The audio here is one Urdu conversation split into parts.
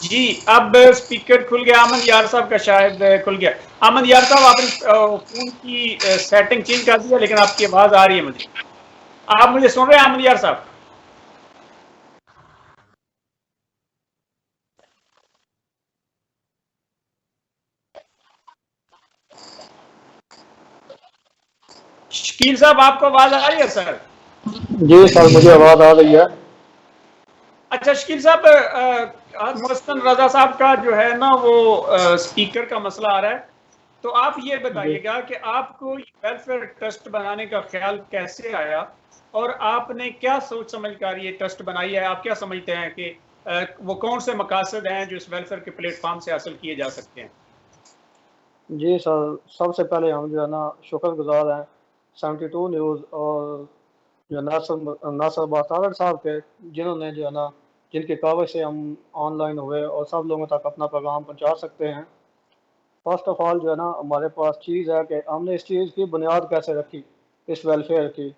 جی اب اسپیکر کھل گیا. احمد یار صاحب کا شاید کھل گیا. احمد یار صاحب آپ نے فون کی سیٹنگ چینج کر دیا لیکن آپ کی آواز آ رہی ہے مجھے. آپ مجھے سن رہے ہیں احمد یار صاحب؟ شکیل صاحب آپ کو آواز آ رہی ہے سر؟ جی سر مجھے آواز آ رہی ہے. اچھا شکیل صاحب محسن رضا صاحب کا جو ہے نا وہ اسپیکر کا مسئلہ آ رہا ہے. تو آپ یہ جی بتائیے گا کہ آپ کو ویلفیئر ٹرسٹ بنانے کا خیال کیسے آیا اور آپ نے کیا سوچ سمجھ کر یہ ٹرسٹ بنائی ہے؟ آپ کیا سمجھتے ہیں کہ وہ کون سے مقاصد ہیں جو اس ویلفیئر کے پلیٹ فارم سے حاصل کیے جا سکتے ہیں؟ جی سر سب سے پہلے ہم جو ہے نا شکر گزار ہیں 72 نیوز اور جو ناصر باطارک صاحب کے، جنہوں نے جو ہے نا جن کی کاوش سے ہم آن لائن ہوئے اور سب لوگوں تک اپنا پیغام پہنچا سکتے ہیں. فرسٹ آف آل جو ہے نا ہمارے پاس چیز ہے کہ ہم نے اس چیز کی بنیاد کیسے رکھی اس ویلفیئر کی.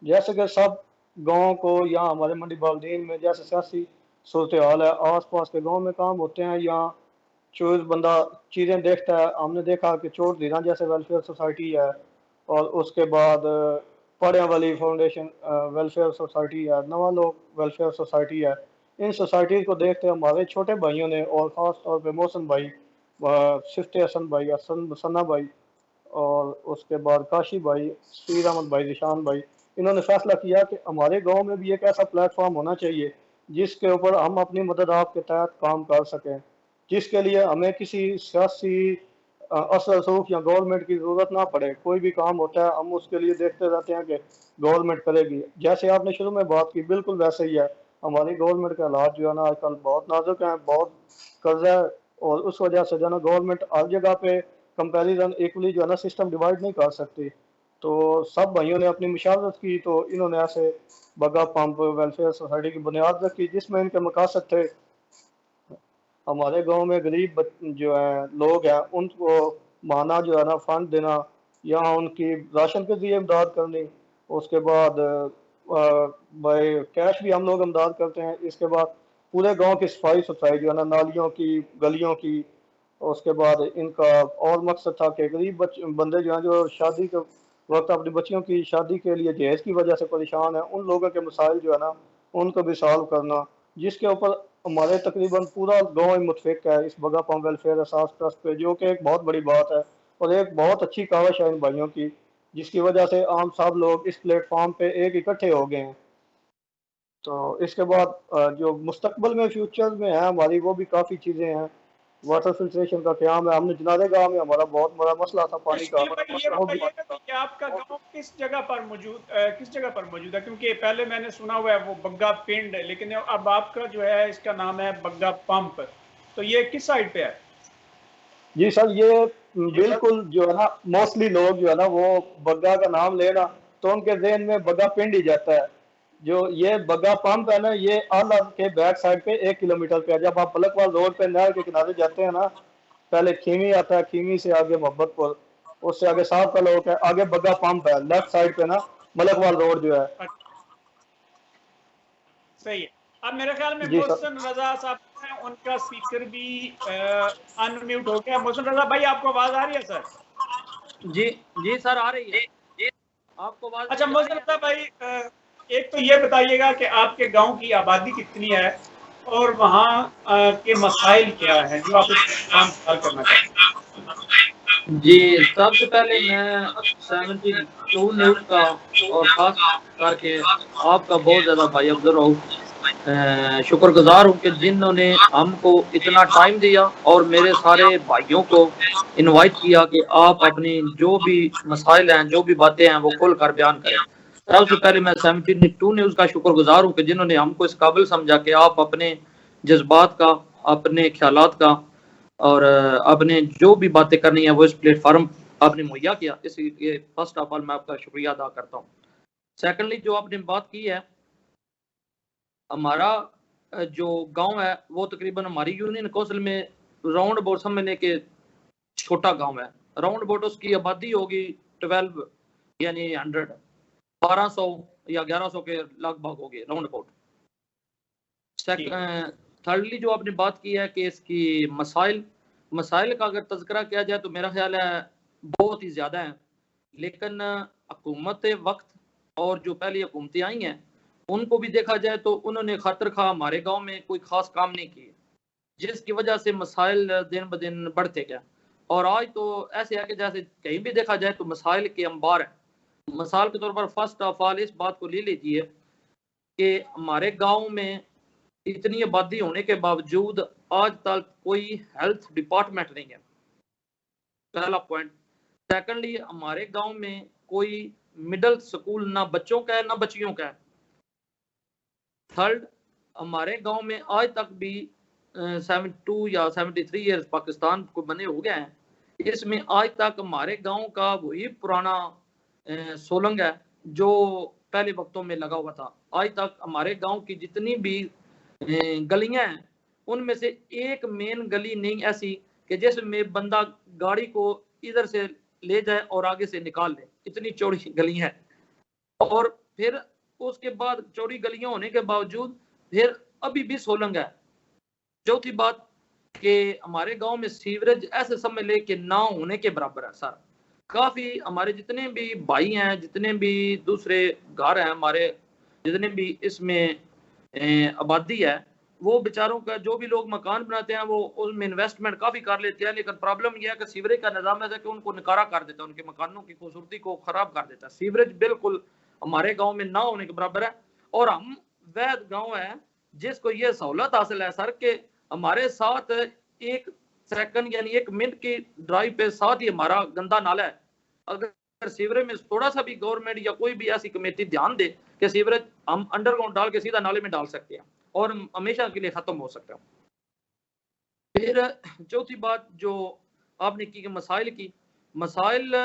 جیسے کہ سب گاؤں کو یا ہمارے منڈی بالدین میں جیسے سیاسی صورتحال ہے، آس پاس کے گاؤں میں کام ہوتے ہیں یا چوز بندہ چیزیں دیکھتا ہے. ہم نے دیکھا کہ چوٹ دینا جیسے ویلفیئر سوسائٹی ہے، اور اس کے بعد پڑھیا والی فاؤنڈیشن ویلفیئر سوسائٹی ہے، نواں لوگ ویلفیئر سوسائٹی ہے. ان سوسائٹیز کو دیکھتے ہمارے چھوٹے بھائیوں نے، اور خاص طور پہ محسن بھائی، شفت حسن بھائی، حسن ثنا بھائی، اور اس کے بعد کاشی بھائی، سیر احمد بھائی، ذیشان بھائی، انہوں نے فیصلہ کیا کہ ہمارے گاؤں میں بھی ایک ایسا پلیٹ فارم ہونا چاہیے جس کے اوپر ہم اپنی مدد آپ کے تحت کام کر سکیں، جس کے لیے ہمیں کسی سیاسی اثر رسوخ یا گورنمنٹ کی ضرورت نہ پڑے. کوئی بھی کام ہوتا ہے ہم اس کے لیے دیکھتے رہتے ہیں کہ گورنمنٹ کرے گی. جیسے آپ نے شروع میں بات کی بالکل ویسے ہی ہے. ہماری گورنمنٹ کے حالات جو ہے نا آج کل بہت نازک ہیں، بہت قرضہ ہے، اور اس وجہ سے جو ہے نا گورنمنٹ ہر جگہ پہ کمپیریزن ایکولی جو ہے نا سسٹم ڈیوائڈ نہیں کر سکتی. تو سب بھائیوں نے اپنی مشاورت کی تو انہوں نے ایسے بگا پمپ ویلفیئر سوسائٹی کی بنیاد رکھی، جس میں ان کے مقاصد تھے ہمارے گاؤں میں غریب جو ہیں لوگ ہیں ان کو ماہانہ جو ہے نا فنڈ دینا، یا ان کی راشن کے ذریعے امداد کرنی. اس کے بعد بائی کیش بھی ہم لوگ امداد کرتے ہیں. اس کے بعد پورے گاؤں کی صفائی ستھرائی جو ہے نا نالیوں کی، گلیوں کی. اس کے بعد ان کا اور مقصد تھا کہ غریب بندے جو ہیں جو شادی کے وقت اپنی بچیوں کی شادی کے لیے جہیز کی وجہ سے پریشان ہیں، ان لوگوں کے مسائل جو ہے نا ان کو بھی سالو کرنا، جس کے اوپر ہمارے تقریباً پورا گاؤں متفق ہے اس بگا پام ویلفیئر اساس ٹرسٹ پہ، جو کہ ایک بہت بڑی بات ہے اور ایک بہت اچھی کاوش ہے ان بھائیوں کی، جس کی وجہ سے عام سب لوگ اس پلیٹ فارم پہ ایک اکٹھے ہو گئے ہیں. تو اس کے بعد جو مستقبل میں فیوچر میں ہے ہماری، وہ بھی کافی چیزیں ہیں. واٹر فلٹریشن کا قیام ہے. ہم نے جنازے گاؤں میں ہمارا بہت بڑا مسئلہ تھا پانی کا، شکیل بھائی یہ وہ بھی بتائیے گا کہ آپ کا گاؤں کس جگہ پر موجود ہے؟ کیونکہ پہلے میں نے سنا ہوا ہے وہ بگا پنڈ، لیکن اب آپ کا جو ہے اس کا نام ہے بگا پمپ، تو یہ کس سائڈ پہ ہے؟ جی سر یہ بالکل جو ہے نا موسٹلی لوگ جو ہے نا وہ بگا کا نام لینا تو ان کے ذہن میں بگا پنڈ ہی جاتا ہے. جو یہ بگا پمپ ہے نا یہ آلہ کے بیک سائڈ پہ 1 کلومیٹر پہ ہے. جب آپ پلکوال روڈ پہ نہر کے کنارے جاتے ہیں نا، پہلے کھیمی آتا ہے، کھیمی سے آگے محبت پور، اس سے آگے صاحب کا لوگ ہے، آگے بگا پمپ ہے، لیفٹ سائڈ پہ نا ملکوال روڈ جو ہے. صحیح ہے. اب میرے خیال میں جی سر. محسن رضا صاحب ہیں، ان کا اسپیکر بھی ان میوٹ ہو گیا. محسن رضا بھائی آپ کو آواز آ رہی ہے سر؟ جی جی سر آ رہی ہے. آپ کو آواز اچھا میری آ محسن رہی ہے؟ رضا بھائی ایک تو یہ بتائیے گا کہ آپ کے گاؤں کی آبادی کتنی ہے اور وہاں کے مسائل کیا ہیں جو آپ اس کام حل کرنا چاہتے جی سب سے پہلے میں 72 نیوز کا اور خاص کر کے آپ کا بہت زیادہ بھائی افضل رہوں شکر گزار ہوں کہ جنہوں نے ہم کو اتنا ٹائم دیا اور میرے سارے بھائیوں کو انوائٹ کیا کہ آپ اپنی جو بھی مسائل ہیں، جو بھی باتیں ہیں، وہ کھول کر بیان کریں. سب سے پہلے میں 72 نیوز کا شکر گزار ہوں کہ جنہوں نے ہم کو اس قابل سمجھا کہ آپ اپنے جذبات کا، اپنے خیالات کا اور اپنے جو بھی باتیں کرنی ہیں وہ اس پلیٹ فارم آپ نے مہیا کیا. اس لیے فرسٹ آف آل میں آپ کا شکریہ ادا کرتا ہوں. سیکنڈلی جو آپ نے بات کی ہے، ہمارا جو گاؤں ہے وہ تقریباً ہماری یونین کونسل میں راؤنڈ اباؤٹ سمجھنے کے چھوٹا گاؤں ہے. راؤنڈ اباؤٹ اس کی آبادی ہوگی 12 یعنی 100 1200 یا 1100 کے لگ بھگ ہوگی راؤنڈ اباؤٹ. ہیں؟ تھرڈلی جو آپ نے بات کی ہے کہ اس کی مسائل کا اگر تذکرہ کیا جائے تو میرا خیال ہے بہت ہی زیادہ ہیں، لیکن حکومت وقت اور جو پہلی حکومتیں آئی ہیں ان کو بھی دیکھا جائے تو انہوں نے خاطر خواہ ہمارے گاؤں میں کوئی خاص کام نہیں کیے، جس کی وجہ سے مسائل دن بدن بڑھتے گئے۔ اور آج تو ایسے ہے کہ جیسے کہیں بھی دیکھا جائے تو مسائل کے انبار ہیں۔ مثال کے طور پر فرسٹ آف آل اس بات کو لے لیجیے کہ ہمارے گاؤں میں اتنی آبادی ہونے کے باوجود آج تک کوئی ہیلتھ ڈپارٹمنٹ نہیں ہے، پہلا پوائنٹ۔ سیکنڈلی ہمارے گاؤں میں کوئی مڈل سکول نہ بچوں کا ہے نہ بچیوں کا ہے۔ تھرڈ، ہمارے گاؤں میں آج تک بھی 72 یا 73 ایئرز پاکستان کو بنے ہو گئے ہیں، اس میں آج تک ہمارے گاؤں کا وہی پرانا سولنگ ہے جو پہلے وقتوں میں لگا ہوا تھا۔ آج تک ہمارے گاؤں کی جتنی بھی گلیاں ہیں ان میں سے ایک مین گلی نہیں ایسی کہ جس میں بندہ گاڑی کو ادھر سے لے جائے اور آگے سے نکال لے، اتنی چوڑی گلی ہیں۔ اور پھر اس کے بعد چوڑی گلیاں ہونے کے باوجود پھر ابھی بھی سولنگ ہے۔ چوتھی بات کہ ہمارے گاؤں میں سیوریج ایسے سمجھ لے کہ نہ ہونے کے برابر ہے سر۔ کافی ہمارے جتنے بھی بھائی ہیں، جتنے بھی دوسرے گھر ہیں، ہمارے جتنے بھی اس میں آبادی ہے، وہ بیچاروں کا جو بھی لوگ مکان بناتے ہیں وہ اس میں انویسٹمنٹ کافی کر لیتے ہیں، لیکن پرابلم یہ ہے کہ سیوریج کا نظام ایسا کہ ان کو نکارا کر دیتا ہے، ان کے مکانوں کی خوبصورتی کو خراب کر دیتا ہے۔ سیوریج بالکل ہمارے گاؤں میں نہ ہونے کے برابر ہے، اور ہم وید گاؤں ہے جس کو یہ سہولت حاصل ہے سر کہ ہمارے ساتھ ایک سیکنڈ یعنی 1 منٹ کی ڈرائیو پہ ساتھ ہی ہمارا گندا نالا ہے۔ اگر سیوریج میں تھوڑا سا بھی گورنمنٹ یا کوئی بھی ایسی کمیٹی دھیان دے کہ سیوریج ہم انڈر گراؤنڈ ڈال کے سیدھا نالے میں ڈال سکتے ہیں اور ہمیشہ کے لیے ختم ہو سکتا ہے۔ پھر چوتھی بات جو آپ نے کی کہ مسائل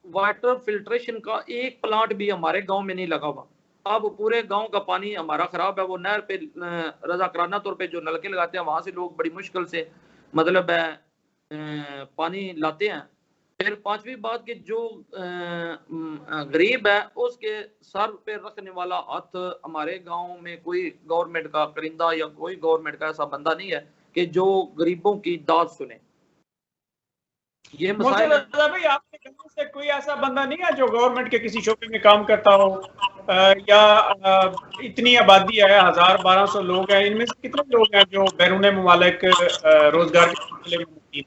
واٹر فلٹریشن کا ایک پلانٹ بھی ہمارے گاؤں میں نہیں لگا ہوا۔ اب پورے گاؤں کا پانی ہمارا خراب ہے، وہ نہر پہ رضا کرانہ طور پہ جو نلکے لگاتے ہیں وہاں سے لوگ بڑی مشکل سے مطلب ہے پانی لاتے ہیں۔ پھر پانچویں بات کہ جو غریب ہے اس کے سر پہ رکھنے والا ہاتھ ہمارے گاؤں میں کوئی گورنمنٹ کا کرندہ یا کوئی گورنمنٹ کا ایسا بندہ نہیں ہے کہ جو غریبوں کی داد سنے۔ یہ مسائل بھائی آپ کے گاؤں سے کوئی ایسا بندہ نہیں ہے جو گورنمنٹ کے کسی شعبے میں کام کرتا ہو، یا اتنی آبادی ہے 1000-1200 لوگ ہیں، ان میں سے کتنے لوگ ہیں جو بیرون ممالک روزگار کے سلسلے میں مقیم؟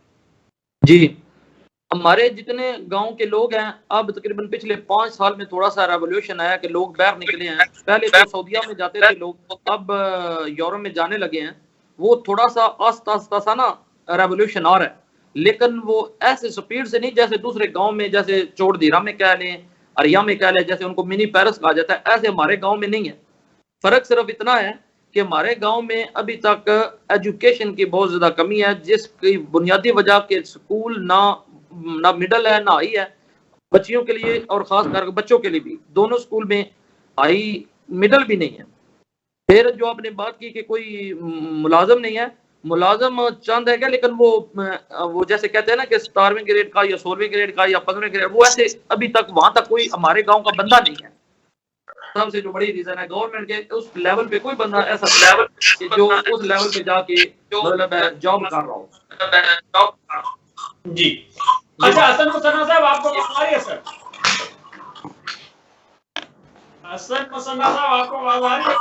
جی ہمارے جتنے گاؤں کے لوگ ہیں اب تقریباً پچھلے 5 سال میں تھوڑا سا ریولیوشن آیا کہ لوگ باہر نکلے ہیں۔ پہلے تو سعودیہ میں جاتے تھے لوگ، اب یورپ میں جانے لگے ہیں۔ وہ تھوڑا سا آستہ آستہ سا نا ریولیوشن آ رہا ہے، لیکن وہ ایسے سپیڈ سے نہیں جیسے دوسرے گاؤں میں، جیسے چوڑ دیرا میں کہہ لیں، اریا میں کہہ لیں، جیسے ان کو منی پیرس کہا جاتا ہے، ایسے ہمارے گاؤں میں نہیں ہے۔ فرق صرف اتنا ہے کہ ہمارے گاؤں میں ابھی تک ایجوکیشن کی بہت زیادہ کمی ہے، جس کی بنیادی وجہ کہ سکول نہ مڈل ہے نہ ہائی ہے بچیوں کے لیے، اور خاص کر بچوں کے لیے بھی دونوں سکول میں ہائی مڈل بھی نہیں ہے۔ پھر جو آپ نے بات کی کہ کوئی ملازم نہیں ہے، ملازم چند ہے گا، لیکن وہ جیسے کہتے ہیں نا کہ 17ویں گریڈ کا یا 16ویں گریڈ کا یا 15ویں گریڈ، وہ ایسے ابھی تک وہاں تک کوئی ہمارے گاؤں کا بندہ نہیں ہے۔ سب سے جو بڑی ریزن ہے گورنمنٹ کے اس لیول پہ کوئی بندہ ایسا جو اس لیول پہ جا کے مطلب جاب کر رہا ہو۔ جی اچھا، حسن مسنہ صاحب آپ کو آواز آ رہی ہے سر؟ حسن مسنہ صاحب آپ کو آواز آ رہی ہے؟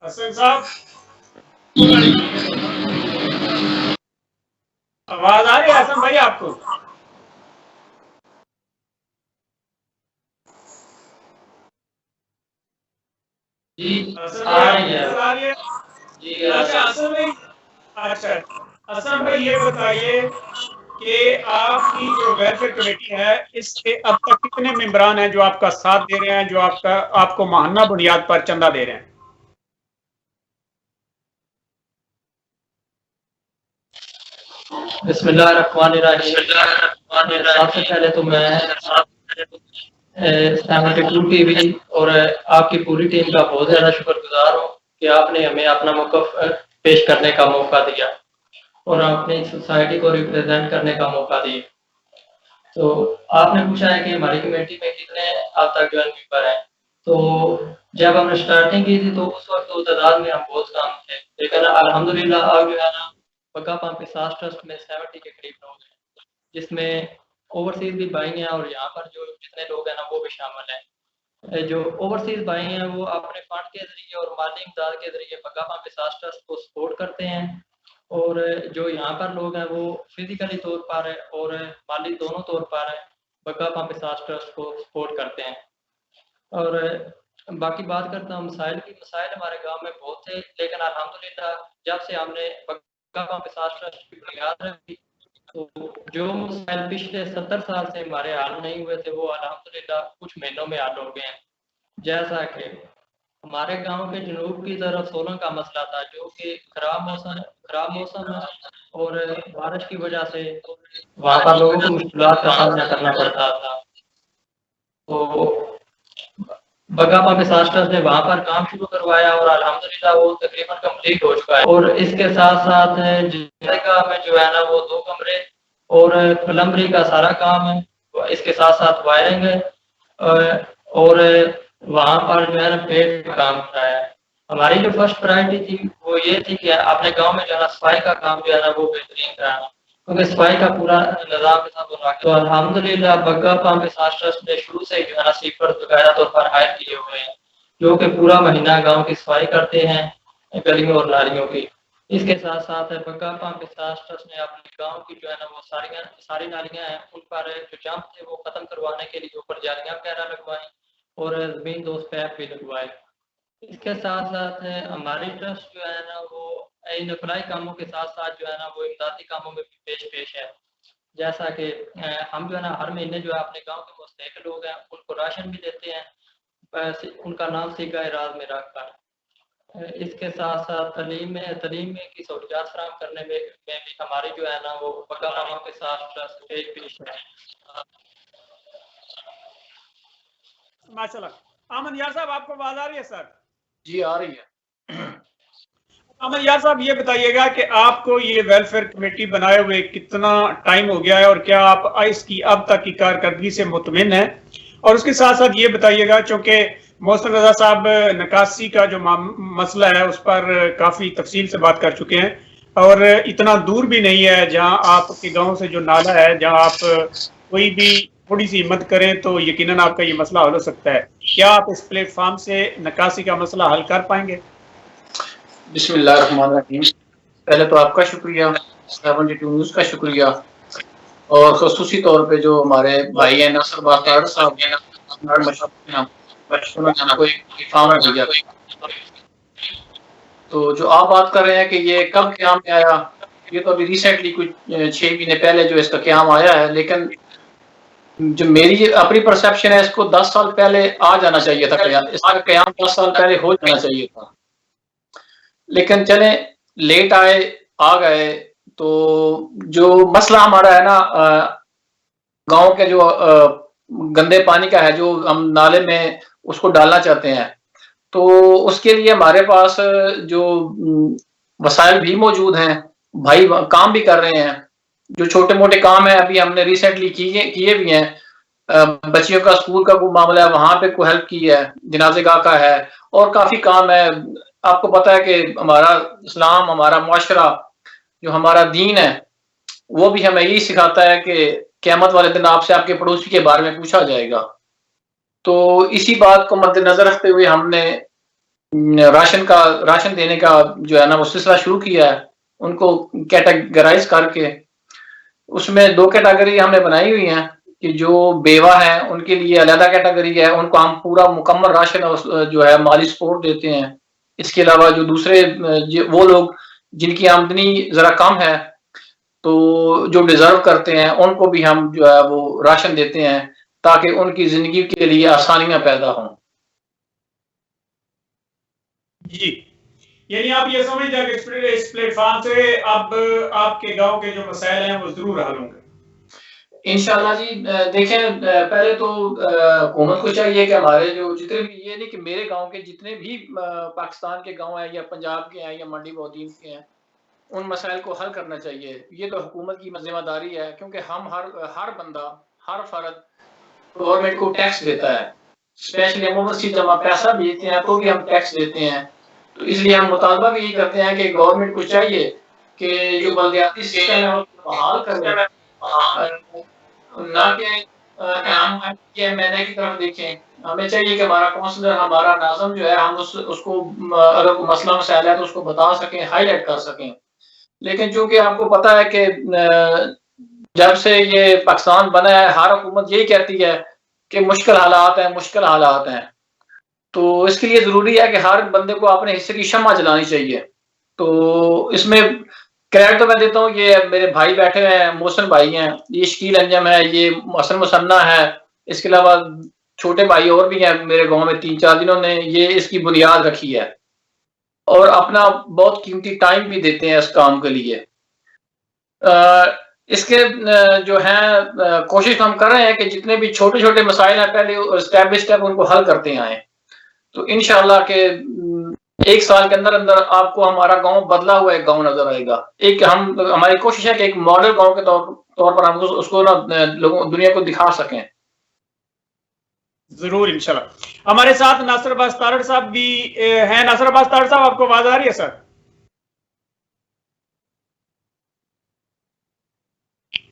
حسن صاحب آواز آ رہی ہے حسن بھائی آپ کو؟ جی آ رہی ہے۔ اچھا حسن بھائی یہ بتائیے کہ آپ کی جو ویلفیئر کمیٹی ہے اس کے اب تک کتنے ممبران ہیں جو آپ کا ساتھ دے رہے ہیں، جو آپ کو ماہانہ بنیاد پر چندہ دے رہے ہیں؟ بسم اللہ الرحمن الرحیم۔ سب سے پہلے تو میں 72 ٹی وی اور آپ کی پوری ٹیم کا بہت زیادہ شکر گزار ہوں کہ آپ نے ہمیں اپنا موقف پیش کرنے کا موقع دیا اور اپنی سوسائٹی کو ریپرزینٹ کرنے کا موقع دیا۔ تو آپ نے پوچھا ہے کہ ہماری کمیٹی میں کتنے اب تک جو ممبر ہیں، تو جب ہم نے اسٹارٹنگ کی تھی تو اس وقت تو تعداد میں ہم بہت کم تھے، لیکن الحمدللہ اب جو ہے نا بقا پامپ ساس ٹرسٹ میں 70 کے قریب لوگ ہیں، جس میں اوورسیز بھی بھائی ہیں اور یہاں پر جو جتنے لوگ ہیں نا وہ بھی شامل ہیں۔ جو اوورسیز بھائی ہیں وہ اپنے فنڈ کے ذریعے اور مالی امداد کے ذریعے بقا پامپ ساس ٹرسٹ کو سپورٹ کرتے ہیں، اور جو یہاں پر لوگ ہیں وہ فزیکلی طور پر اور مالی دونوں طور پر بقا پامپ ساس ٹرسٹ کو سپورٹ کرتے ہیں۔ اور باقی بات کرتا ہوں مسائل کی، مسائل ہمارے گاؤں میں بہت تھے، لیکن الحمدللہ جب سے ہم نے بقا پامپ ساس ٹرسٹ کی بنیاد رکھی تو جو مسائل پچھلے 70 سال سے ہمارے حل نہیں ہوئے تھے وہ الحمدللہ کچھ مہینوں میں حل ہو گئے ہیں۔ جیسا کہ ہمارے گاؤں کے جنوب کی طرف سولنگ کا مسئلہ تھا، جو کہ خراب موسم ہے اور بارش کی وجہ سے وہاں پر لوگوں کو مشکلات کا سامنا کرنا پڑتا تھا۔ تو بقا پامپ ساس ٹرسٹ نے وہاں پر کام شروع کروایا اور الحمدللہ وہ تقریباً کمپلیٹ ہو چکا ہے، اور اس کے ساتھ ساتھ جگہ میں جو ہے نا وہ 2 کمرے اور پلمبری کا سارا کام ہے، اس کے ساتھ ساتھ وائرنگ ہے، اور وہاں پر جو ہے نا پیٹ کا کام کرایا ہے۔ ہماری جو فرسٹ پرائرٹی تھی وہ یہ تھی کہ اپنے گاؤں میں جو ہے نا صفائی کا کام جو ہے نا وہ بہترین کرانا، کیونکہ صفائی کا پورا نظام کے ساتھ بنا کے، تو الحمدللہ بقا پامپ ساس ٹرسٹ نے شروع سے جو ہے نا سیپر باقاعدہ طور پر ہائر کیے ہوئے ہیں، جو کہ پورا مہینہ گاؤں کی صفائی کرتے ہیں گلیوں اور نالیوں کی۔ اس کے ساتھ ساتھ بقا پامپ ساس ٹرسٹ نے اپنے گاؤں کی جو ہے نا وہ ساری نالیاں ہیں ان پر جو جمپ تھے وہ ختم کروانے کے لیے اوپر جالیاں وغیرہ لگوائیں اور زمین دوست پیپ بھی لگوائے۔ اس کے ساتھ ساتھ ہماری ٹرسٹ جو ہے نا وہ انفلائی کاموں کے ساتھ ساتھ جو ہے نا وہ امدادی کاموں میں بھی پیش ہے، جیسا کہ ہم جو ہے نا ہر مہینے جو ہے اپنے گاؤں کے مستحق لوگ ہیں ان کو راشن بھی دیتے ہیں، ان کا نام سیگا راز میں رکھ کر۔ اس کے ساتھ ساتھ تعلیم کی سہولیات فراہم کرنے میں بھی ہماری جو ہے نا وہ بقا پامپ کے ساتھ ٹرسٹ پیش ہے۔ ماشاء اللہ۔ امن یار صاحب آپ کو آواز آ رہی ہے سر؟ جی آ رہی ہے۔ امن یار صاحب یہ بتائیے گا کہ آپ کو یہ ویلفیئر کمیٹی بنائے ہوئے کتنا ٹائم ہو گیا ہے اور کیا آپ اس کی اب تک کی کارکردگی سے مطمئن ہیں؟ اور اس کے ساتھ ساتھ یہ بتائیے گا چونکہ محسن رضا صاحب نکاسی کا جو مسئلہ ہے اس پر کافی تفصیل سے بات کر چکے ہیں، اور اتنا دور بھی نہیں ہے جہاں آپ کے گاؤں سے جو نالا ہے جہاں آپ کوئی بھی تھوڑی سی ہمت کریں تو یقیناً آپ کا یہ مسئلہ حل ہو سکتا ہے۔ کیا آپ اس پلیٹ فارم سے نکاسی کا مسئلہ حل کر پائیں گے؟ بسم اللہ الرحمن الرحیم۔ پہلے تو آپ کا شکریہ، 72 نیوز کا شکریہ، اور خصوصی طور پہ جو ہمارے بھائی ہیں ناصر باقر صاحب کو ایک فارم بھیجا۔ تو جو آپ بات کر رہے ہیں کہ یہ کب قیام میں آیا، یہ تو ابھی ریسنٹلی کچھ 6 مہینے پہلے جو اس کا قیام آیا ہے، لیکن جو میری اپنی پرسیپشن ہے اس کو 10 سال پہلے آ جانا چاہیے تھا، اس کا قیام 10 سال پہلے ہو جانا چاہیے تھا، لیکن چلیں لیٹ آئے آ گئے۔ تو جو مسئلہ ہمارا ہے نا گاؤں کے جو گندے پانی کا ہے جو ہم نالے میں اس کو ڈالنا چاہتے ہیں، تو اس کے لیے ہمارے پاس جو وسائل بھی موجود ہیں، بھائی کام بھی کر رہے ہیں، جو چھوٹے موٹے کام ہیں ابھی ہم نے ریسنٹلی کیے بھی ہیں، بچیوں کا اسکول کا کوئی معاملہ ہے وہاں پہ کوئی ہیلپ کی ہے، جنازے گاہ کا ہے، اور کافی کام ہے۔ آپ کو پتا ہے کہ ہمارا اسلام، ہمارا معاشرہ، جو ہمارا دین ہے وہ بھی ہمیں یہی سکھاتا ہے کہ قیامت والے دن آپ سے آپ کے پڑوسی کے بارے میں پوچھا جائے گا۔ تو اسی بات کو مد نظر رکھتے ہوئے ہم نے راشن دینے کا جو ہے نا وہ سلسلہ شروع کیا ہے، ان کو کیٹیگرائز کر کے۔ اس میں 2 کیٹیگری ہم نے بنائی ہوئی ہیں کہ جو بیوہ ہیں ان کے لیے علیحدہ کیٹیگری ہے، ان کو ہم پورا مکمل راشن جو ہے مالی سپورٹ دیتے ہیں۔ اس کے علاوہ جو دوسرے وہ لوگ جن کی آمدنی ذرا کم ہے تو جو ڈیزرو کرتے ہیں ان کو بھی ہم جو ہے وہ راشن دیتے ہیں تاکہ ان کی زندگی کے لیے آسانیاں پیدا ہوں۔ جی، یعنی آپ یہ سمجھ جائیں کہ اس پلیٹ فارم سے اب آپ کے گاؤں کے جو مسائل ہیں وہ ضرور حل ہوں گے انشاءاللہ جی۔ دیکھیں پہلے تو حکومت کو چاہیے کہ ہمارے جو جتنے بھی، یہ نہیں کہ میرے گاؤں کے جتنے بھی پاکستان کے گاؤں ہیں یا پنجاب کے ہیں یا منڈی بہودین کے ہیں، ان مسائل کو حل کرنا چاہیے۔ یہ تو حکومت کی ذمہ داری ہے، کیونکہ ہم ہر بندہ، ہر فرد گورنمنٹ کو ٹیکس دیتا ہے، اسپیشلی ہم اوورسیز جب ہم پیسہ بھیجتے ہیں تو بھی ہم ٹیکس دیتے ہیں. تو اس لیے ہم مطالبہ بھی یہی کرتے ہیں کہ گورنمنٹ کو چاہیے کہ جو بلدیاتی سسٹم ہے وہ بحال کرے، نہ کہ ہم ایم ایل اے کی طرف دیکھیں. ہمیں چاہیے کہ ہمارا کونسلر، ہمارا ناظم جو ہے، ہم اس کو اگر کوئی مسئلہ مسائل ہے تو اس کو بتا سکیں، ہائی لائٹ کر سکیں. لیکن چونکہ آپ کو پتہ ہے کہ جب سے یہ پاکستان بنا ہے ہر حکومت یہی کہتی ہے کہ مشکل حالات ہیں، مشکل حالات ہیں. تو اس کے لیے ضروری ہے کہ ہر بندے کو اپنے حصے کی شمع جلانی چاہیے. تو اس میں کریڈٹ تو میں دیتا ہوں، یہ میرے بھائی بیٹھے ہیں، محسن بھائی ہیں، یہ شکیل انجم ہے، یہ محسن مسنہ ہے، اس کے علاوہ چھوٹے بھائی اور بھی ہیں میرے گاؤں میں 3-4 جنہوں نے یہ اس کی بنیاد رکھی ہے اور اپنا بہت قیمتی ٹائم بھی دیتے ہیں اس کام کے لیے. اس کے جو ہیں کوشش ہم کر رہے ہیں کہ جتنے بھی چھوٹے چھوٹے مسائل ہیں پہلے اسٹیپ بائی اسٹیپ ان کو حل کرتے آئیں. تو انشاءاللہ کہ 1 سال کے اندر اندر آپ کو ہمارا گاؤں بدلا ہوا ایک گاؤں نظر آئے گا. ہماری کوشش ہے کہ ایک ماڈل گاؤں کے طور پر ہم اس کو لوگوں دنیا کو دکھا سکیں. ضرور انشاءاللہ. ہمارے ساتھ ناصر عباس تارڑ صاحب بھی ہیں. ناصر عباس تارڑ صاحب، آپ کو آواز آ رہی ہے؟ سر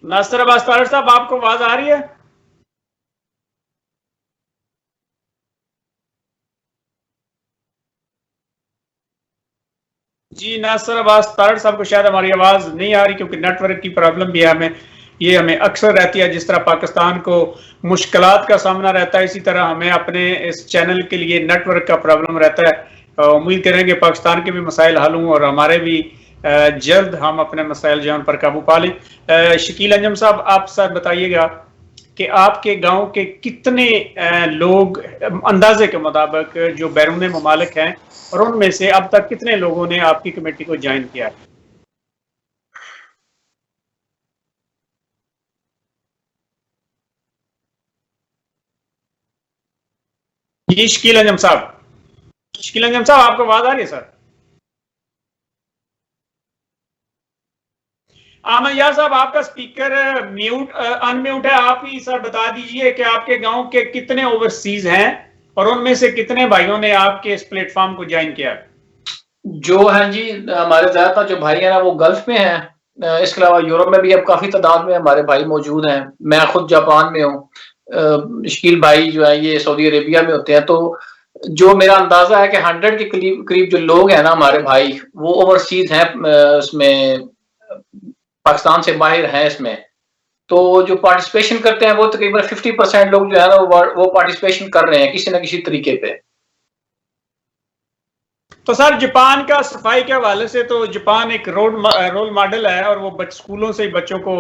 ناصر عباس تارڑ صاحب، آپ کو آواز آ رہی ہے؟ جی ناصر عباس تارڑ صاحب کو شاید ہماری آواز نہیں آ رہی کیونکہ نیٹ ورک کی پرابلم بھی ہے. ہمیں اکثر رہتی ہے. جس طرح پاکستان کو مشکلات کا سامنا رہتا ہے، اسی طرح ہمیں اپنے اس چینل کے لیے نیٹ ورک کا پرابلم رہتا ہے. امید کریں کہ پاکستان کے بھی مسائل حل ہوں اور ہمارے بھی جلد ہم اپنے مسائل جو ان پر قابو پا لیں. شکیل انجم صاحب، آپ ساتھ بتائیے گا کہ آپ کے گاؤں کے کتنے لوگ اندازے کے مطابق جو بیرون ممالک ہیں، اور ان میں سے اب تک کتنے لوگوں نے آپ کی کمیٹی کو جوائن کیا ہے؟ جی شکیل انجم صاحب، آپ کو آواز آ رہی ہے؟ سر احمد یار صاحب، آپ کا اسپیکر ان میوٹ ہے. آپ ہی سر بتا دیجئے کہ آپ کے گاؤں کے کتنے اوورسیز ہیں اور ان میں سے کتنے بھائیوں نے آپ کے اس پلیٹ فارم کو جوائن کیا؟ جو ہیں جی ہمارے زیادہ تر جو بھائی ہیں وہ گلف میں ہیں. اس کے علاوہ یورپ میں بھی اب کافی تعداد میں ہمارے بھائی موجود ہیں. میں خود جاپان میں ہوں. شکیل بھائی جو ہے یہ سعودی عربیہ میں ہوتے ہیں. تو جو میرا اندازہ ہے کہ 100 کے قریب جو لوگ ہیں نا ہمارے بھائی، وہ اوورسیز ہیں، اس میں پاکستان سے باہر ہیں اس میں. تو جو پارٹیسپیشن کرتے ہیں وہ تقریباً 50% لوگ جو ہے نا وہ پارٹیسپیشن کر رہے ہیں کسی نہ کسی طریقے پہ. تو سر جاپان کا صفائی کے حوالے سے تو جاپان ایک رول ماڈل ہے اور وہ اسکولوں سے بچوں کو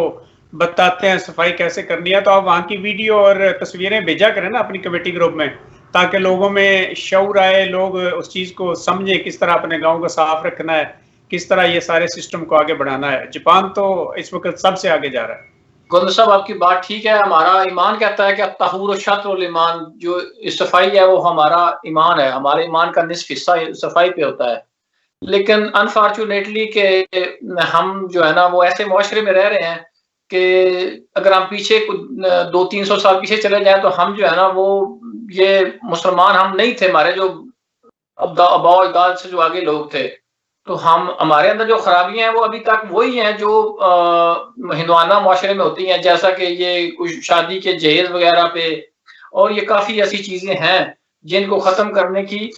بتاتے ہیں صفائی کیسے کرنی ہے. تو آپ وہاں کی ویڈیو اور تصویریں بھیجا کریں نا اپنی کمیٹی گروپ میں، تاکہ لوگوں میں شعور آئے، لوگ اس چیز کو سمجھیں کس طرح اپنے گاؤں کو صاف رکھنا ہے، کس طرح یہ سارے سسٹم کو آگے بڑھانا ہے. جاپان تو اس وقت سب سے آگے جا رہا ہے. گوندر صاحب آپ کی بات ٹھیک ہے. ہمارا ایمان کہتا ہے کہ الطہور شطر الایمان، جو صفائی ہے وہ ہمارا ایمان ہے. ہمارے ایمان کا نصف حصہ صفائی پہ ہوتا ہے. لیکن انفارچونیٹلی کہ ہم جو ہے نا وہ ایسے معاشرے میں رہ رہے ہیں کہ اگر ہم پیچھے 200-300 سال پیچھے چلے جائیں تو ہم جو ہے نا وہ یہ مسلمان ہم نہیں تھے. ہمارے جو آباء و اجداد سے جو آگے لوگ تھے، تو ہمارے اندر جو خرابیاں ہیں وہ ابھی تک وہی ہیں جو ہندوانہ معاشرے میں ہوتی ہیں، جیسا کہ یہ کچھ شادی کے جہیز وغیرہ پہ، اور یہ کافی ایسی چیزیں ہیں جن کو ختم کرنے کی.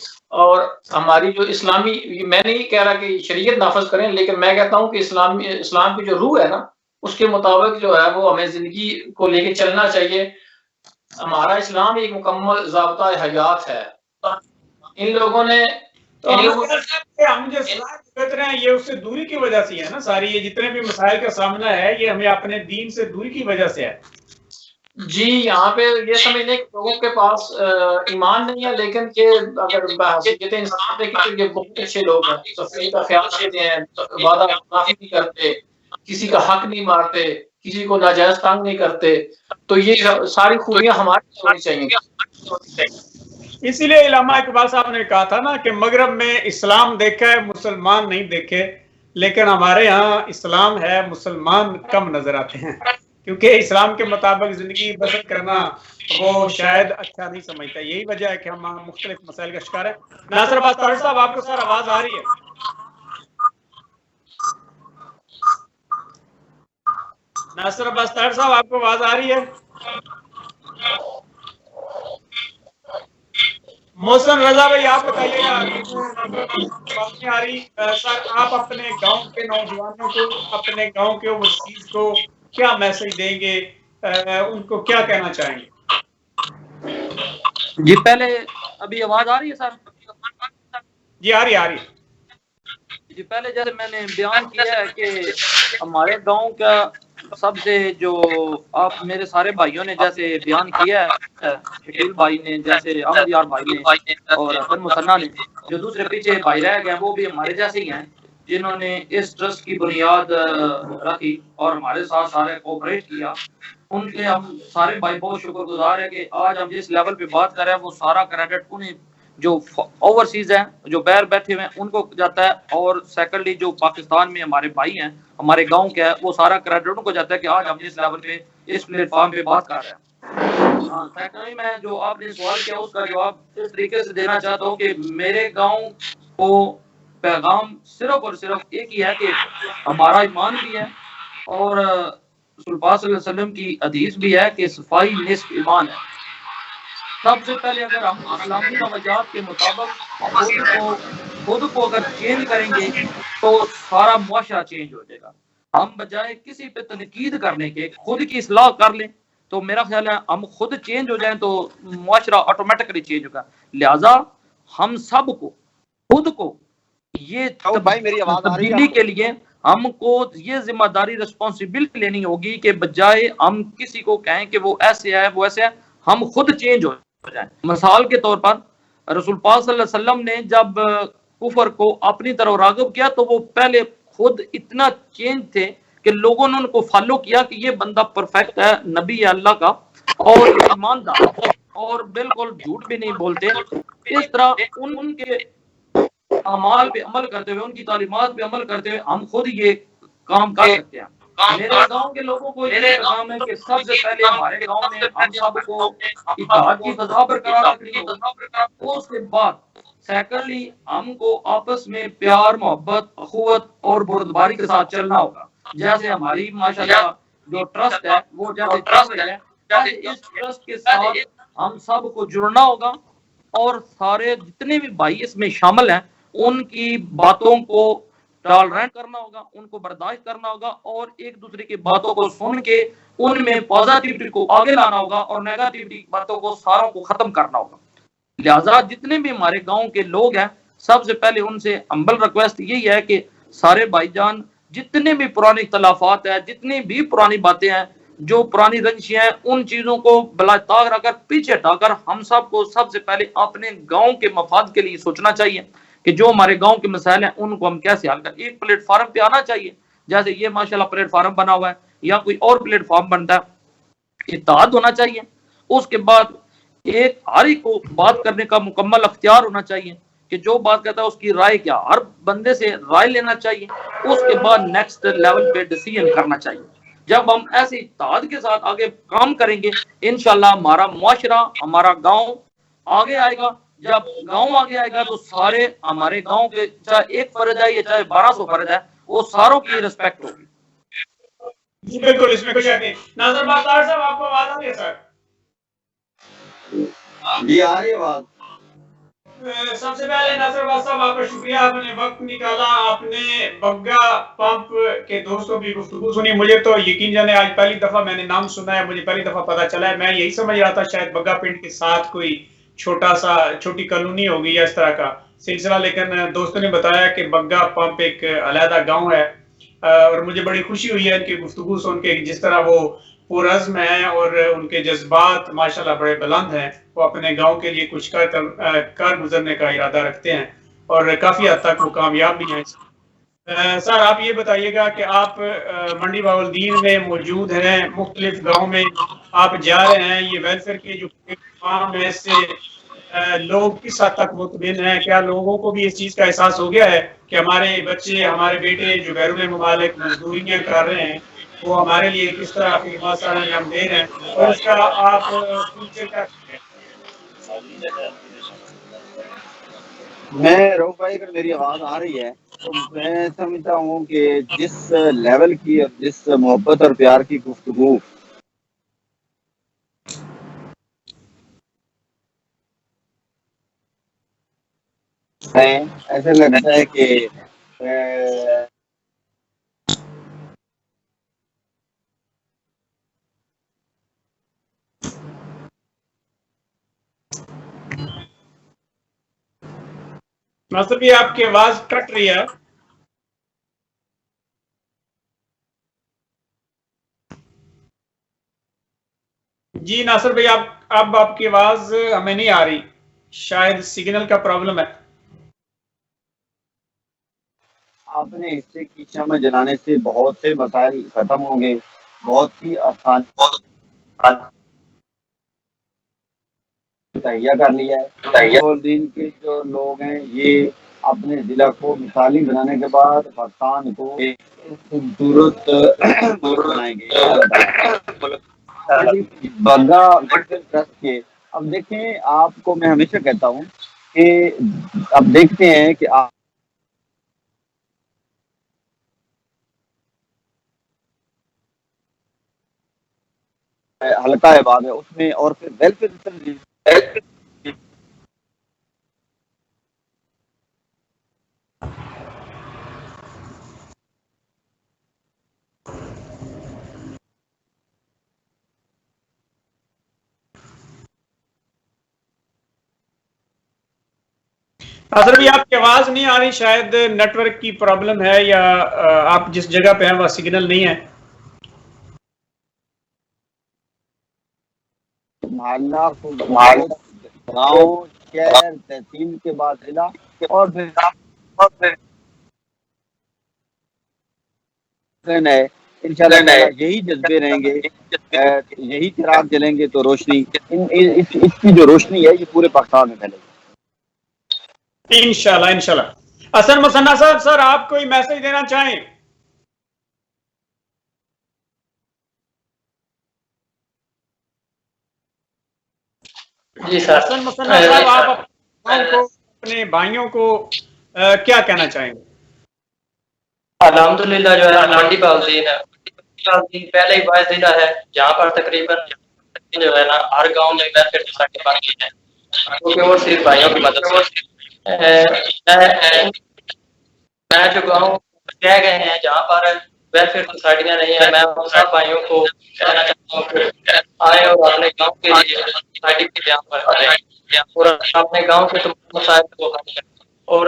اور ہماری جو اسلامی، میں نہیں کہہ رہا کہ شریعت نافذ کریں، لیکن میں کہتا ہوں کہ اسلام کی جو روح ہے نا اس کے مطابق جو ہے وہ ہمیں زندگی کو لے کے چلنا چاہیے. ہمارا اسلام ایک مکمل ضابطہ حیات ہے. ان لوگوں نے ہم جو صلاح کرتے ہیں یہ اس سے دوری کی وجہ سے ہے نا. ساری یہ جتنے بھی مسائل کا سامنا ہے یہ ہمیں اپنے دین سے دوری کی وجہ سے ہے. جی یہاں پہ یہ سمجھنے کہ لوگوں کے پاس ایمان نہیں ہے، لیکن کہ اگر بحثیت انسان دیکھیں تو یہ بہت اچھے لوگ ہیں، صفائی کا خیال رکھتے ہیں، وعدہ خلافی نہیں کرتے، کسی کا حق نہیں مارتے، کسی کو ناجائز تنگ نہیں کرتے. تو یہ ساری خوبیاں ہماری ہونی چاہیے. اسی لیے علامہ اقبال صاحب نے کہا تھا نا کہ مغرب میں اسلام دیکھا ہے مسلمان نہیں دیکھے، لیکن ہمارے ہاں اسلام ہے مسلمان کم نظر آتے ہیں، کیونکہ اسلام کے مطابق زندگی بسر کرنا وہ شاید اچھا نہیں سمجھتا. یہی وجہ ہے کہ ہم مختلف مسائل کا شکار ہیں. ناصر عباس طاہر صاحب آپ کو سر آواز آ رہی ہے؟ ناصر عباس طاہر صاحب آپ کو آواز آ رہی ہے؟ محسن رضا بھائی آپ بتائیے گا. بات نہیں آ رہی. سر آپ اپنے گاؤں کے نوجوانوں کو, اپنے گاؤں کے اوورسیز کو کیا میسج دیں گے, ان کو کیا کہنا چاہیں گے؟ جی پہلے ابھی آواز آ رہی ہے سر؟ جی آ رہی ہے. جی پہلے جیسے میں نے بیان کیا ہے کہ ہمارے گاؤں کا سب سے جو آپ میرے سارے بھائیوں نے جیسے بیان کیا ہے, شکیل بھائی نے, جیسے احمد یار بھائی نے, اور حسن مصنع نے, جو دوسرے پیچھے بھائی رہ گئے وہ بھی ہمارے جیسے ہی ہیں جنہوں نے اس ٹرسٹ کی بنیاد رکھی اور ہمارے ساتھ سارے کوپریٹ کیا. ان کے ہم سارے بھائی بہت شکر گزار ہیں کہ آج ہم جس لیول پہ بات کر رہے ہیں وہ سارا کریڈٹ انہیں جو اوورسیز ہیں, جو باہر بیٹھے ہوئے ہیں, ان کو جاتا ہے. اور سیکنڈلی جو پاکستان میں ہمارے بھائی ہیں, ہمارے گاؤں کے ہے, وہ سارا کریڈٹ ان کو جاتا ہے کہ آج ہم جس لیول پہ اس پلیٹ فارم پہ بات کر رہے ہیں. ہاں سیکنڈلی میں جو آپ نے سوال کیا اس کا جواب اس طریقے سے دینا چاہتا ہوں کہ میرے گاؤں کو پیغام صرف اور صرف ایک ہی ہے کہ ہمارا ایمان بھی ہے اور رسول پاک صلی اللہ علیہ وسلم کی حدیث بھی ہے کہ صفائی نصف ایمان ہے. سب سے پہلے اگر ہم اسلامی توجہات کے مطابق خود کو اگر چینج کریں گے تو سارا معاشرہ چینج ہو جائے گا. ہم بجائے کسی پہ تنقید کرنے کے خود کی اصلاح کر لیں تو میرا خیال ہے ہم خود چینج ہو جائیں تو معاشرہ آٹومیٹکلی چینج ہوگا. لہذا ہم سب کو خود کو یہ تبدیلی کے لیے ہم کو یہ ذمہ داری رسپانسبلٹی لینی ہوگی کہ بجائے ہم کسی کو کہیں کہ وہ ایسے ہے وہ ایسے ہے, ہم خود چینج ہو جائیں. مثال کے طور پر رسول پاک صلی اللہ علیہ وسلم نے جب کفر کو اپنی طرف راغب کیا تو وہ پہلے خود اتنا چینج تھے کہ لوگوں نے ان کو فالو کیا کہ یہ بندہ پرفیکٹ ہے, نبی ہے اللہ کا اور ایماندار اور بالکل جھوٹ بھی نہیں بولتے. اس طرح ان کے اعمال پہ عمل کرتے ہوئے, ان کی تعلیمات پہ عمل کرتے ہوئے ہم خود یہ کام کر سکتے ہیں. میرے گاؤں کے لوگوں کو یہ پیغام ہے کہ سب سے پہلے ہمارے گاؤں میں ہم سب کو اتحاد کی فضا برقرار رکھنی ہوگی. اس کے بعد سیکنڈلی ہم کو آپس میں پیار, محبت, اخوت اور بردباری کے ساتھ چلنا ہوگا. جیسے ہماری ماشاءاللہ جو ٹرسٹ ہے وہ جیسے چل رہی ہے, اس ٹرسٹ کے ساتھ ہم سب کو جڑنا ہوگا اور سارے جتنے بھی بھائی اس میں شامل ہیں ان کی باتوں کو ٹالرینٹ کرنا ہوگا, ان کو برداشت کرنا ہوگا اور ایک دوسرے کی باتوں کو سن کے ان میں پازیٹیوٹی کو آگے لانا ہوگا اور نیگیٹیوٹی باتوں کو ساروں کو ختم کرنا ہوگا. لہذا جتنے بھی ہمارے گاؤں کے لوگ ہیں سب سے پہلے ان سے ہمبل ریکویسٹ یہی ہے کہ سارے بھائی جان جتنے بھی پرانی اختلافات ہیں, جتنی بھی پرانی باتیں ہیں, جو پرانی رنجشیں ہیں, ان چیزوں کو بلا طاق رکھ کر پیچھے ہٹا کر ہم سب کو سب سے پہلے اپنے گاؤں کے مفاد کے لیے سوچنا چاہیے کہ جو ہمارے گاؤں کے مسائل ہیں ان کو ہم کیسے حل کریں. ایک پلیٹ فارم پہ آنا چاہیے جیسے یہ ماشاءاللہ پلیٹ فارم بنا ہوا ہے یا کوئی اور پلیٹ فارم بنتا ہے. اتحاد ہونا چاہیے. اس کے بعد ایک ہر ایک کو بات کرنے کا مکمل اختیار ہونا چاہیے کہ جو بات کہتا ہے اس کی رائے کیا, ہر بندے سے رائے لینا چاہیے. اس کے بعد نیکسٹ لیول پہ ڈیسیژن کرنا چاہیے. جب ہم ایسے اتحاد کے ساتھ آگے کام کریں گے انشاءاللہ ہمارا معاشرہ, ہمارا گاؤں آگے آئے گا. جب گاؤں آگے آئے گا تو سارے ہمارے گاؤں کے چاہے ایک فرد ہے یا چاہے 1200 فرد ہے وہ ساروں کی رسپیکٹ ہوگی. جی بالکل, اس میں کچھ نہیں. ناصر عباس طاہر صاحب آپ کو آواز آ رہی ہے سر؟ جی آ رہی ہے بات. سب سے پہلے ناصر عباس صاحب آپ کا شکریہ, آپ نے وقت نکالا, آپ نے بگا پمپ کے دوستوں کی گفتگو سنی. مجھے تو یقین جانے آج پہلی دفعہ میں نے نام سنا ہے, مجھے پہلی دفعہ پتا چلا ہے. میں یہی سمجھ رہا تھا شاید بگا پنڈ کے ساتھ کوئی چھوٹی کالونی ہوگی یا اس طرح کا سلسلہ, لیکن دوستوں نے بتایا کہ بگا پمپ ایک علیحدہ گاؤں ہے. اور مجھے بڑی خوشی ہوئی ہے ان کی گفتگو سن کے, جس طرح وہ پرعزم ہیں اور ان کے جذبات ماشاءاللہ بڑے بلند ہیں. وہ اپنے گاؤں کے لیے کچھ کر گزرنے کا ارادہ رکھتے ہیں اور کافی حد تک وہ کامیاب بھی ہیں. سر آپ یہ بتائیے گا کہ آپ منڈی بہاولدین میں موجود ہیں, مختلف گاؤں میں آپ جا رہے ہیں, یہ ویلفیئر کے جو کام ہے اس سے لوگ کس حد تک مطمئن ہیں؟ کیا لوگوں کو بھی اس چیز کا احساس ہو گیا ہے کہ ہمارے بچے, ہمارے بیٹے جو بیرون ممالک مزدوریاں کر رہے ہیں وہ ہمارے لیے کس طرح خدمات سر انجام دے رہے ہیں اور اس کا آپ فیوچر کیا کریں گے؟ میں روح بھائی، اگر میری آواز آ رہی ہے تو میں سمجھتا ہوں کہ جس لیول کی اور جس محبت اور پیار کی گفتگو ہے، ایسا لگتا ہے کہ ناصر بھی آپ کی آواز کٹ رہی ہے. جی ناصر بھائی، اب آپ کی آواز ہمیں نہیں آ رہی، شاید سگنل کا پرابلم ہے. اپنے حصے کی شمع جلانے سے بہت سے مسائل ختم ہوں گے، بہت سی آسان تہیا کر لیا ہے. اور دین کے جو لوگ ہیں یہ اپنے ضلع کو مثالی بنانے کے بعد پاکستان کو ایک خوبصورت ملک بنائیں گے. بگا ٹرسٹ کے اب دیکھیں، آپ کو میں ہمیشہ کہتا ہوں کہ اب دیکھتے ہیں کہ آپ حلقہ عباد ہے اس میں، اور پھر ویلفیئر ناصر بھی آپ کی آواز نہیں آ رہی، شاید نیٹ ورک کی پرابلم ہے یا آپ جس جگہ پہ ہیں وہاں سگنل نہیں ہے. محلہ گاؤں شہر تحصیل کے بعد ضلع اور پھر ہے. انشاءاللہ تعالی یہی جذبے رہیں گے، یہی چراغ جلیں گے تو روشنی اس کی جو روشنی ہے یہ پورے پاکستان میں پھیلے گی انشاءاللہ انشاءاللہ. حسن مصنع صاحب، سر آپ کوئی میسج دینا چاہیں؟ جی سر. حسن مصنع صاحب، آپ اپنے بھائیوں کو کیا کہنا چاہیں گے؟ الحمدللہ جو ہے منڈی باؤدین پہلے ہی واحد ضلع ہے جہاں پر تقریباً جو ہے نا ہر گاؤں میں ویلفیئر سوسائٹی بن گئی ہے، کیونکہ وہ صرف بھائیوں کی مدد سے میں جو گاؤں کہہ گئے ہیں جہاں پر ویلفیئر سوسائٹیاں نہیں ہیں، میں ان سب بھائیوں کو کہنا چاہتا ہوں کہ آئے اور اپنے گاؤں کے لیے سوسائٹی کے یہاں پر آئے اور اپنے گاؤں کے تمام مسائل کو حل کریں. اور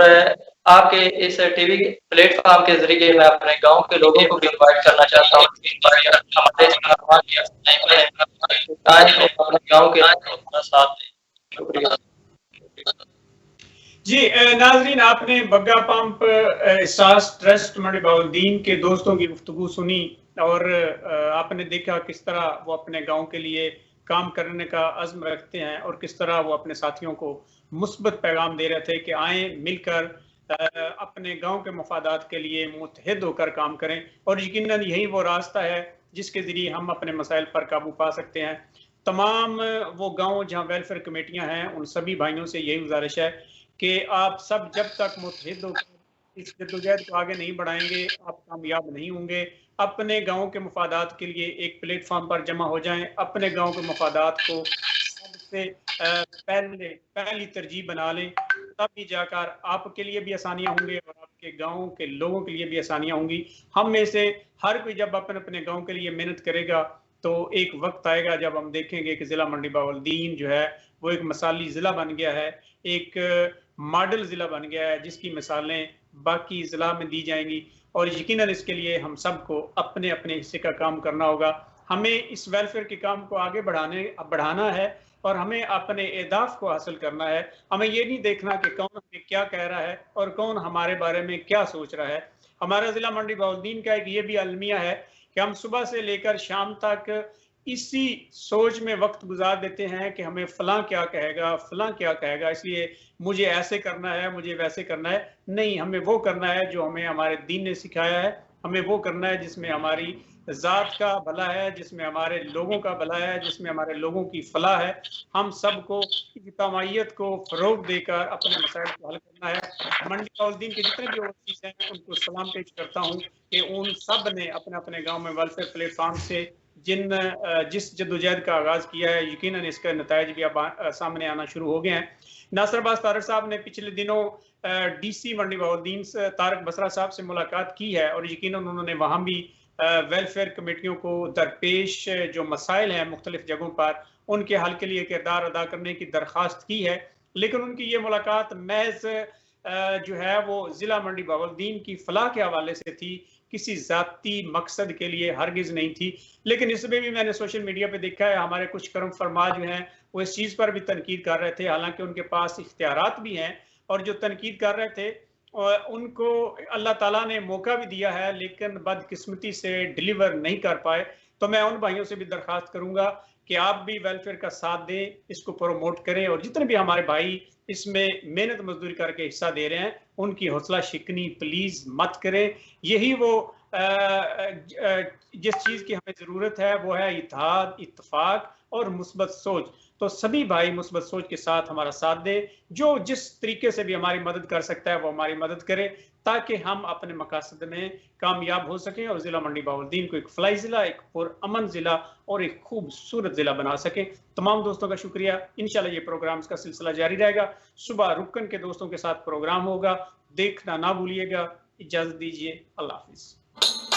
آپ کے اس ٹی وی پلیٹ فارم کے ذریعے میں اپنے گاؤں کے لوگوں کو بھی انوائٹ کرنا چاہتا ہوں کہ ہمارے اپنے گاؤں کے ساتھ دیں. شکریہ. جی ناظرین، آپ نے بگا پمپ احساس ٹرسٹ منڈی بہاؤالدین کے دوستوں کی گفتگو سنی اور آپ نے دیکھا کس طرح وہ اپنے گاؤں کے لیے کام کرنے کا عزم رکھتے ہیں اور کس طرح وہ اپنے ساتھیوں کو مثبت پیغام دے رہے تھے کہ آئیں مل کر اپنے گاؤں کے مفادات کے لیے متحد ہو کر کام کریں، اور یقیناً یہی وہ راستہ ہے جس کے ذریعے ہم اپنے مسائل پر قابو پا سکتے ہیں. تمام وہ گاؤں جہاں ویلفیئر کمیٹیاں ہیں ان سبھی بھائیوں سے یہی گزارش ہے کہ آپ سب جب تک متحد ہو کر اس جدوجہد کو آگے نہیں بڑھائیں گے آپ کامیاب نہیں ہوں گے. اپنے گاؤں کے مفادات کے لیے ایک پلیٹ فارم پر جمع ہو جائیں، اپنے گاؤں کے مفادات کو سب سے پہلی ترجیح بنا لیں، تب جا کر آپ کے لیے بھی آسانیاں ہوں گی اور آپ کے گاؤں کے لوگوں کے لیے بھی آسانیاں ہوں گی. ہم میں سے ہر کوئی جب اپنے گاؤں کے لیے محنت کرے گا تو ایک وقت آئے گا جب ہم دیکھیں گے کہ ضلع منڈی بہاؤالدین جو ہے وہ ایک مثالی ضلع بن گیا ہے، ایک ماڈل ضلع بن گیا ہے جس کی مثالیں باقی ضلع میں دی جائیں گی. اور یقیناً اس کے لیے ہم سب کو اپنے اپنے حصے کا کام کرنا ہوگا. ہمیں اس ویلفیئر کے کام کو آگے بڑھانا ہے اور ہمیں اپنے اہداف کو حاصل کرنا ہے. ہمیں یہ نہیں دیکھنا کہ کون ہمیں کیا کہہ رہا ہے اور کون ہمارے بارے میں کیا سوچ رہا ہے. ہمارا ضلع منڈی بہاؤالدین کا ایک یہ بھی المیہ ہے کہ ہم صبح سے لے کر شام تک اسی سوچ میں وقت گزار دیتے ہیں کہ ہمیں فلاں کیا کہے گا، فلاں کیا کہے گا، اس لیے مجھے ایسے کرنا ہے، مجھے ویسے کرنا ہے. نہیں، ہمیں وہ کرنا ہے جو ہمیں ہمارے دین نے سکھایا ہے، ہمیں وہ کرنا ہے جس میں ہماری ذات کا بھلا ہے، جس میں ہمارے لوگوں کا بھلا ہے، جس میں ہمارے لوگوں کی فلاح ہے. ہم سب کو اجتماعیت کو فروغ دے کر اپنے مسائل کو حل کرنا ہے. منڈی باؤالدین کے جتنے بھی اوورسیز ہیں ان کو سلام پیش کرتا ہوں کہ ان سب نے اپنے اپنے گاؤں میں ویلفیئر پلیٹ فارم سے جس جدوجہد کا آغاز کیا ہے، یقیناً اس کا نتائج بھی اب سامنے آنا شروع ہو گئے ہیں. ناصر عباس طارق صاحب نے پچھلے دنوں ڈی سی منڈی باؤالدین طارق بسرا صاحب سے ملاقات کی ہے، اور یقیناً انہوں نے وہاں بھی ویلفیئر کمیٹیوں کو درپیش جو مسائل ہیں مختلف جگہوں پر ان کے حل کے لیے کردار ادا کرنے کی درخواست کی ہے. لیکن ان کی یہ ملاقات محض جو ہے وہ ضلع منڈی باؤالدین کی فلاح کے حوالے سے تھی، کسی ذاتی مقصد کے لیے ہرگز نہیں تھی. لیکن اس میں بھی میں نے سوشل میڈیا پہ دیکھا ہے ہمارے کچھ کرم فرما جو ہیں وہ اس چیز پر بھی تنقید کر رہے تھے، حالانکہ ان کے پاس اختیارات بھی ہیں، اور جو تنقید کر رہے تھے ان کو اللہ تعالیٰ نے موقع بھی دیا ہے لیکن بدقسمتی سے ڈیلیور نہیں کر پائے. تو میں ان بھائیوں سے بھی درخواست کروں گا کہ آپ بھی ویلفیئر کا ساتھ دیں، اس کو پروموٹ کریں، اور جتنے بھی ہمارے بھائی اس میں محنت مزدوری کر کے حصہ دے رہے ہیں ان کی حوصلہ شکنی پلیز مت کریں. یہی وہ جس چیز کی ہمیں ضرورت ہے وہ ہے اتحاد، اتفاق اور مثبت سوچ. تو سبھی بھائی مثبت سوچ کے ساتھ ہمارا ساتھ دیں، جو جس طریقے سے بھی ہماری مدد کر سکتا ہے وہ ہماری مدد کرے تاکہ ہم اپنے مقاصد میں کامیاب ہو سکیں اور ضلع منڈی باؤالدین کو ایک فلاحی ضلع، ایک پرامن ضلع اور ایک خوبصورت ضلع بنا سکیں. تمام دوستوں کا شکریہ. انشاءاللہ یہ پروگرامز کا سلسلہ جاری رہے گا. صبح رکن کے دوستوں کے ساتھ پروگرام ہوگا، دیکھنا نہ بھولیے گا. اجازت دیجیے، اللہ حافظ.